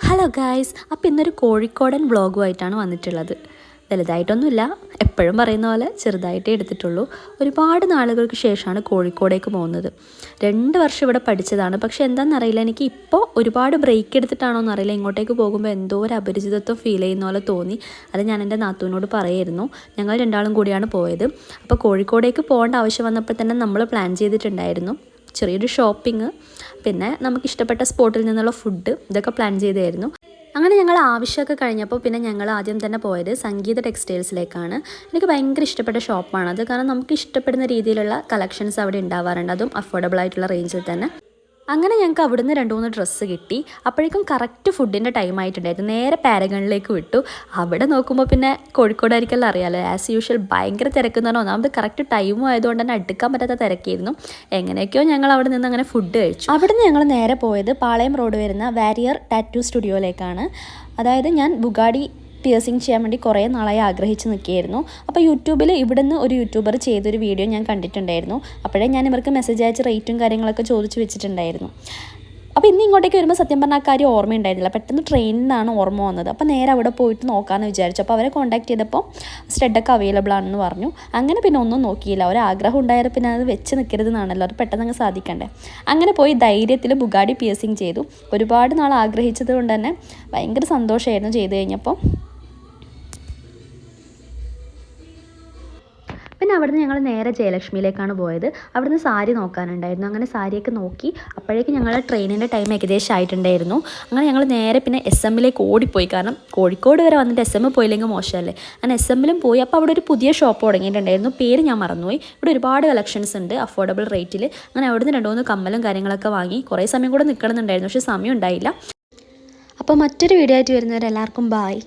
Hello guys, അപ്പോൾ ഇന്നൊരു കോഴിക്കോടൻ വ്ളോഗുമായിട്ടാണ് വന്നിട്ടുള്ളത്. വലുതായിട്ടൊന്നുമില്ല, എപ്പോഴും പറയുന്ന പോലെ ചെറുതായിട്ടേ എടുത്തിട്ടുള്ളൂ. ഒരുപാട് നാളുകൾക്ക് ശേഷമാണ് കോഴിക്കോടേക്ക് പോകുന്നത്. 2 വർഷം ഇവിടെ പഠിച്ചതാണ്. പക്ഷേ എന്താണെന്നറിയില്ല, എനിക്ക് ഇപ്പോൾ ഒരുപാട് ബ്രേക്ക് എടുത്തിട്ടാണോ എന്നറിയില്ല, ഇങ്ങോട്ടേക്ക് പോകുമ്പോൾ എന്തോ ഒരു അപരിചിതത്വം ഫീൽ ചെയ്യുന്ന പോലെ തോന്നി. അത് ഞാൻ എൻ്റെ നാത്തൂനോട് പറയായിരുന്നു. ഞങ്ങൾ രണ്ടാളും കൂടിയാണ് പോയത്. അപ്പോൾ കോഴിക്കോടേക്ക് പോകേണ്ട ആവശ്യം വന്നപ്പോൾ തന്നെ നമ്മൾ പ്ലാൻ ചെയ്തിട്ടുണ്ടായിരുന്നു. ചെറിയൊരു ഷോപ്പിംഗ്, പിന്നെ നമുക്കിഷ്ടപ്പെട്ട സ്പോട്ടിൽ നിന്നുള്ള ഫുഡ്, ഇതൊക്കെ പ്ലാൻ ചെയ്തായിരുന്നു. അങ്ങനെ ഞങ്ങൾ ആവശ്യമൊക്കെ കഴിഞ്ഞപ്പോൾ പിന്നെ ഞങ്ങൾ ആദ്യം തന്നെ പോയത് സംഗീത ടെക്സ്റ്റൈൽസിലേക്കാണ്. എനിക്ക് ഭയങ്കര ഇഷ്ടപ്പെട്ട ഷോപ്പാണത്. കാരണം നമുക്ക് ഇഷ്ടപ്പെടുന്ന രീതിയിലുള്ള കളക്ഷൻസ് അവിടെ ഉണ്ടാവാറുണ്ട്, അതും അഫോർഡബിൾ ആയിട്ടുള്ള റേഞ്ചിൽ തന്നെ. അങ്ങനെ ഞങ്ങൾക്ക് അവിടുന്ന് 2-3 ഡ്രസ്സ് കിട്ടി. അപ്പോഴേക്കും കറക്റ്റ് ഫുഡിൻ്റെ ടൈം ആയിട്ടുണ്ടായിരുന്നു. നേരെ പാരഗണിലേക്ക് വിട്ടു. അവിടെ നോക്കുമ്പോൾ പിന്നെ കോഴിക്കോടായിരിക്കല്ലോ, അറിയാമല്ലോ, ആസ് യൂഷ്വൽ ഭയങ്കര തിരക്കെന്ന് പറഞ്ഞാൽ ഒന്നാമത് കറക്റ്റ് ടൈമും ആയതുകൊണ്ട് തന്നെ അടുക്കാൻ പറ്റാത്ത തിരക്കായിരുന്നു. എങ്ങനെയൊക്കെയോ ഞങ്ങൾ അവിടെ നിന്ന് അങ്ങനെ ഫുഡ് കഴിച്ചു. അവിടുന്ന് ഞങ്ങൾ നേരെ പോയത് പാളയം റോഡ് വരുന്ന വാരിയർ ടാറ്റു സ്റ്റുഡിയോയിലേക്കാണ്. അതായത് ഞാൻ ബുഗാഡി പിയേഴ്സിങ് ചെയ്യാൻ വേണ്ടി കുറേ നാളായി ആഗ്രഹിച്ച് നിൽക്കുകയായിരുന്നു. അപ്പോൾ യൂട്യൂബിൽ ഇവിടുന്ന് ഒരു യൂട്യൂബർ ചെയ്തൊരു വീഡിയോ ഞാൻ കണ്ടിട്ടുണ്ടായിരുന്നു. അപ്പോഴേ ഞാൻ ഇവർക്ക് മെസ്സേജ് അയച്ച് റേറ്റും കാര്യങ്ങളൊക്കെ ചോദിച്ച് വെച്ചിട്ടുണ്ടായിരുന്നു. അപ്പോൾ ഇന്ന് ഇങ്ങോട്ടേക്ക് വരുമ്പോൾ സത്യം പറഞ്ഞാൽ ആ കാര്യം ഓർമ്മയുണ്ടായിരുന്നില്ല. പെട്ടെന്ന് ട്രെയിനിൽ നിന്നാണ് ഓർമ്മ വന്നത്. അപ്പോൾ നേരെ അവിടെ പോയിട്ട് നോക്കാമെന്ന് വിചാരിച്ചു. അപ്പോൾ അവരെ കോൺടാക്ട് ചെയ്തപ്പോൾ സ്റ്റഡൊക്കെ അവൈലബിൾ ആണെന്ന് പറഞ്ഞു. അങ്ങനെ പിന്നെ ഒന്നും നോക്കിയില്ല. ഒരാഗ്രഹം ഉണ്ടായാലും പിന്നെ അത് വെച്ച് നിൽക്കരുതെന്നാണല്ലോ, അത് പെട്ടെന്ന് അങ്ങ് സാധിക്കണ്ടേ. അങ്ങനെ പോയി ധൈര്യത്തിൽ ബുഗാഡി പിയേഴ്സിങ് ചെയ്തു. ഒരുപാട് നാൾ ആഗ്രഹിച്ചത് കൊണ്ട് തന്നെ ഭയങ്കര സന്തോഷമായിരുന്നു ചെയ്ത് കഴിഞ്ഞപ്പോൾ. പിന്നെ അവിടുന്ന് ഞങ്ങൾ നേരെ ജയലക്ഷ്മിയിലേക്കാണ് പോയത്. അവിടുന്ന് സാരി നോക്കാനുണ്ടായിരുന്നു. അങ്ങനെ സാരിയൊക്കെ നോക്കി. അപ്പോഴേക്കും ഞങ്ങളുടെ ട്രെയിനിൻ്റെ ടൈം ഏകദേശം ആയിട്ടുണ്ടായിരുന്നു. അങ്ങനെ ഞങ്ങൾ നേരെ പിന്നെ SM-ലേക്ക് ഓടിപ്പോയി. കാരണം കോഴിക്കോട് വരെ വന്നിട്ട് SM പോയില്ലെങ്കിൽ മോശമല്ലേ. അങ്ങനെ SM-ലും പോയി. അപ്പോൾ അവിടെ ഒരു പുതിയ ഷോപ്പ് തുടങ്ങിയിട്ടുണ്ടായിരുന്നു. പേര് ഞാൻ മറന്നുപോയി. ഇവിടെ ഒരുപാട് കളക്ഷൻസ് ഉണ്ട് അഫോർഡബിൾ റേറ്റിൽ. അങ്ങനെ അവിടുന്ന് 2-3 കമ്മലും കാര്യങ്ങളൊക്കെ വാങ്ങി. കുറേ സമയം കൂടെ നിൽക്കണമെന്നുണ്ടായിരുന്നു, പക്ഷേ സമയം ഉണ്ടായില്ല. അപ്പോൾ മറ്റൊരു വീഡിയോ ആയിട്ട് വരുന്നവരെല്ലാവർക്കും ബായ്.